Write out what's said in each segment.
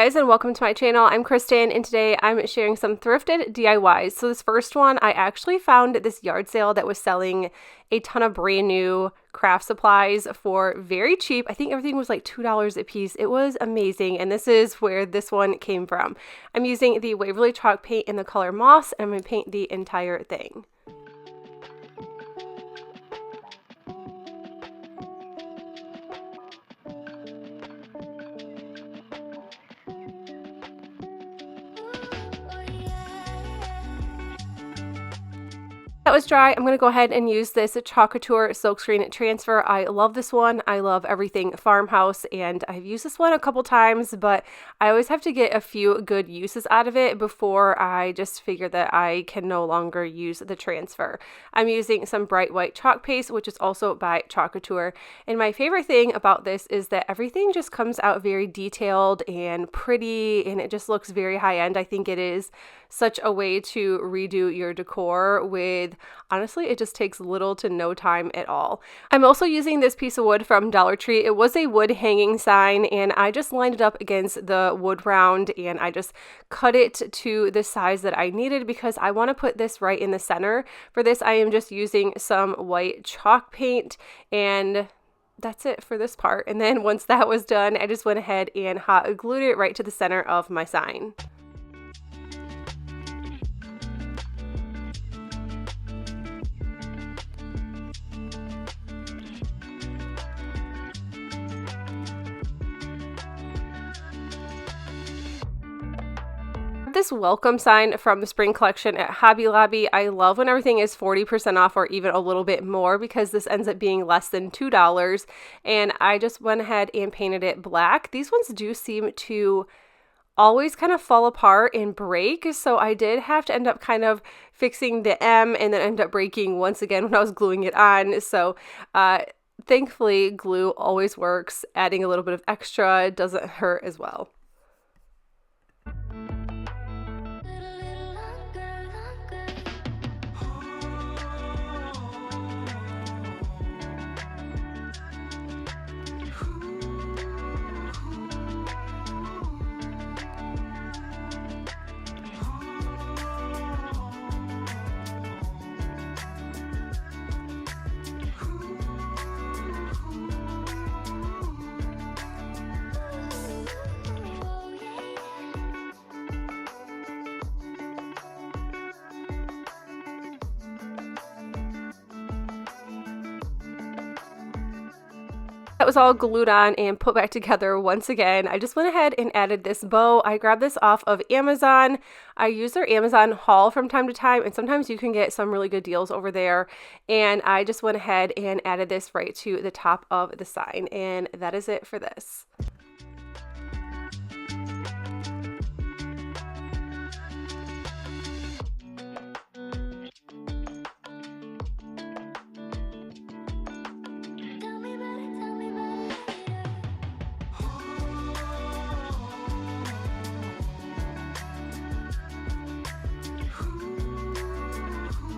Guys, and welcome to my channel. I'm Kristin, and today I'm sharing some thrifted DIYs. So this first one, I actually found at this yard sale that was selling a ton of brand new craft supplies for very cheap. I think everything was like $2 a piece. It was amazing, and this is where this one came from. I'm using the Waverly chalk paint in the color moss, and I'm going to paint the entire thing. That was dry. I'm going to go ahead and use this COUTURE silkscreen transfer. I love this one. I love everything farmhouse, and I've used this one a couple times, but I always have to get a few good uses out of it before I just figure that I can no longer use the transfer. I'm using some bright white chalk paste, which is also by COUTURE, and my favorite thing about this is that everything just comes out very detailed and pretty, and it just looks very high-end. I think it is such a way to redo your decor with, honestly, it just takes little to no time at all. I'm also using this piece of wood from Dollar Tree. It was a wood hanging sign, and I just lined it up against the wood round, and I just cut it to the size that I needed because I want to put this right in the center. For this, I am just using some white chalk paint, and that's it for this part. And then once that was done, I just went ahead and hot glued it right to the center of my sign. This welcome sign from the spring collection at Hobby Lobby. I love when everything is 40% off or even a little bit more because this ends up being less than $2, and I just went ahead and painted it black. These ones do seem to always kind of fall apart and break, so I did have to end up kind of fixing the M and then end up breaking once again when I was gluing it on. So thankfully glue always works. Adding a little bit of extra doesn't hurt as well. That was all glued on and put back together once again. I just went ahead and added this bow. I grabbed this off of Amazon. I use their Amazon haul from time to time, and sometimes you can get some really good deals over there. And I just went ahead and added this right to the top of the sign, and that is it for this.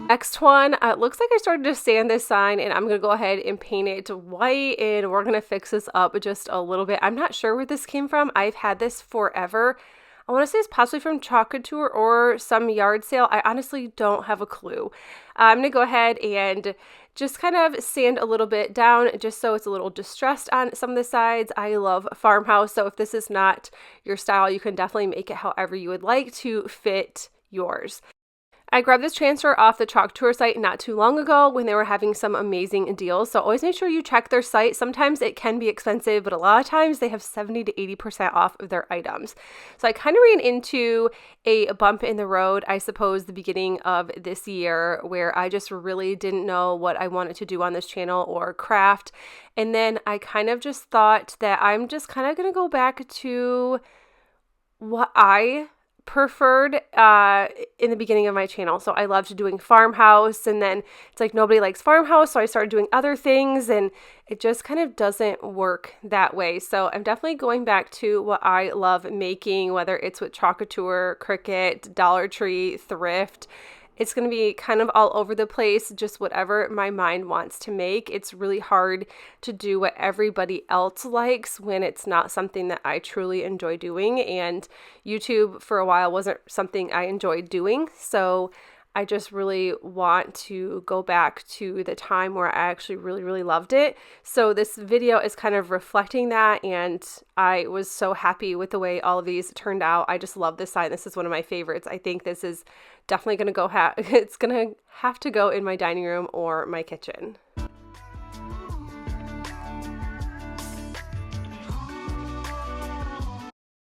Next one, it looks like I started to sand this sign, and I'm going to go ahead and paint it white, and we're going to fix this up just a little bit. I'm not sure where this came from. I've had this forever. I want to say it's possibly from COUTURE or some yard sale. I honestly don't have a clue. I'm going to go ahead and just kind of sand a little bit down just so it's a little distressed on some of the sides. I love farmhouse, so if this is not your style, you can definitely make it however you would like to fit yours. I grabbed this transfer off the COUTURE site not too long ago when they were having some amazing deals. So always make sure you check their site. Sometimes it can be expensive, but a lot of times they have 70 to 80% off of their items. So I kind of ran into a bump in the road, I suppose, the beginning of this year where I just really didn't know what I wanted to do on this channel or craft. And then I kind of just thought that I'm just kind of going to go back to what I preferred in the beginning of my channel. So I loved doing farmhouse, and then it's like nobody likes farmhouse, so I started doing other things, and it just kind of doesn't work that way. So I'm definitely going back to what I love making, whether it's with COUTURE, Cricut, Dollar Tree, Thrift. It's going to be kind of all over the place, just whatever my mind wants to make. It's really hard to do what everybody else likes when it's not something that I truly enjoy doing. And YouTube for a while wasn't something I enjoyed doing. So I just really want to go back to the time where I actually really, really loved it. So this video is kind of reflecting that, and I was so happy with the way all of these turned out. I just love this sign. This is one of my favorites. I think this is definitely going to go, it's going to have to go in my dining room or my kitchen.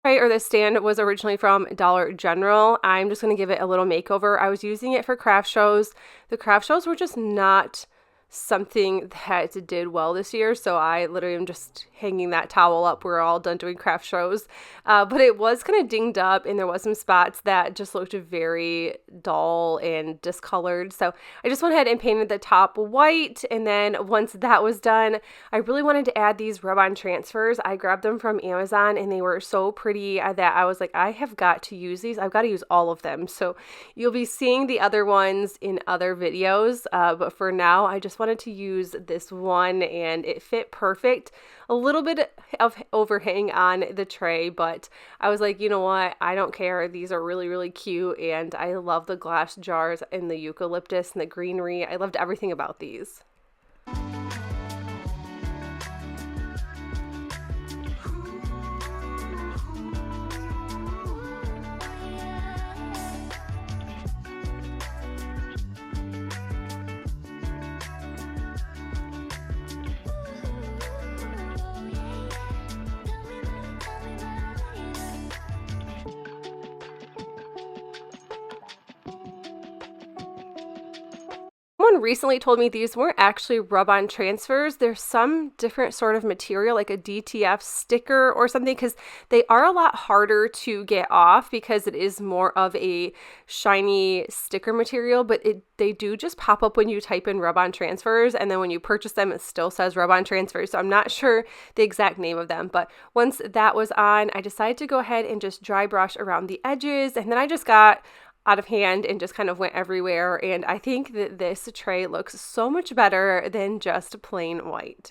Or this stand was originally from Dollar General. I'm just going to give it a little makeover. I was using it for craft shows. The craft shows were just not something that did well this year, so I literally am just hanging that towel up. We're all done doing craft shows, but it was kind of dinged up, and there was some spots that just looked very dull and discolored, so I just went ahead and painted the top white. And then once that was done, I really wanted to add these rub-on transfers. I grabbed them from Amazon, and they were so pretty that I was like, I have got to use these. I've got to use all of them. So you'll be seeing the other ones in other videos, but for now I just wanted to use this one, and it fit perfect. A little bit of overhang on the tray, but I was like, you know what, I don't care. These are really, really cute, and I love the glass jars and the eucalyptus and the greenery. I loved everything about these. Someone recently told me these weren't actually rub-on transfers. There's some different sort of material, like a DTF sticker or something, because they are a lot harder to get off because it is more of a shiny sticker material, but they do just pop up when you type in rub-on transfers, and then when you purchase them, it still says rub-on transfers. So I'm not sure the exact name of them, but once that was on, I decided to go ahead and just dry brush around the edges, and then I just got out of hand and just kind of went everywhere. And I think that this tray looks so much better than just plain white.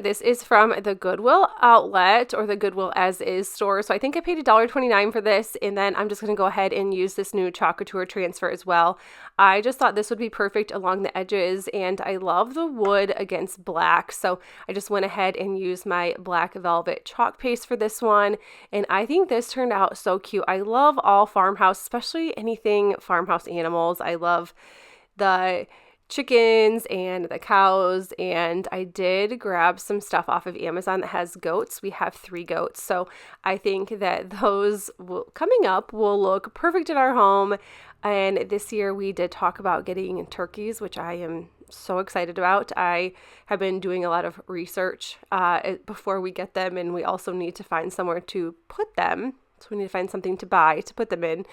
This is from the Goodwill outlet, or the Goodwill as is store. So I think I paid $1.29 for this, and then I'm just going to go ahead and use this new COUTURE transfer as well. I just thought this would be perfect along the edges, and I love the wood against black, so I just went ahead and used my black velvet chalk paste for this one, and I think this turned out so cute. I love all farmhouse, especially anything farmhouse animals. I love the chickens and the cows, and I did grab some stuff off of Amazon that has goats. We have 3 goats, so I think that those coming up will look perfect in our home. And this year we did talk about getting turkeys, which I am so excited about. I have been doing a lot of research before we get them, and we also need to find somewhere to put them. So we need to find something to buy to put them in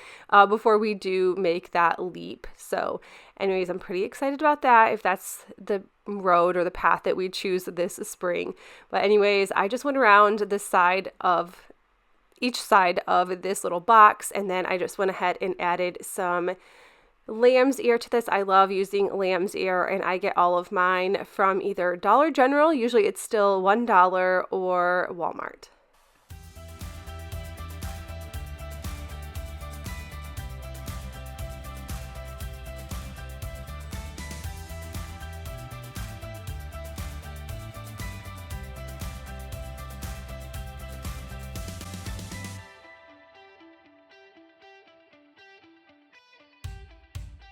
before we do make that leap. So anyways, I'm pretty excited about that, if that's the road or the path that we choose this spring. But anyways, I just went around the side of each side of this little box, and then I just went ahead and added some lamb's ear to this. I love using lamb's ear, and I get all of mine from either Dollar General, usually it's still $1, or Walmart.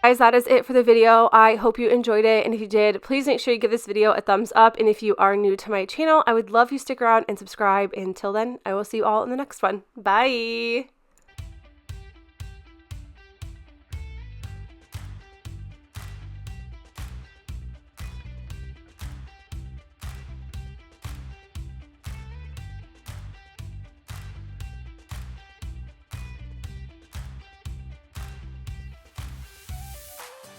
Guys, that is it for the video. I hope you enjoyed it, and if you did, please make sure you give this video a thumbs up, and if you are new to my channel, I would love you to stick around and subscribe. Until then, I will see you all in the next one. Bye!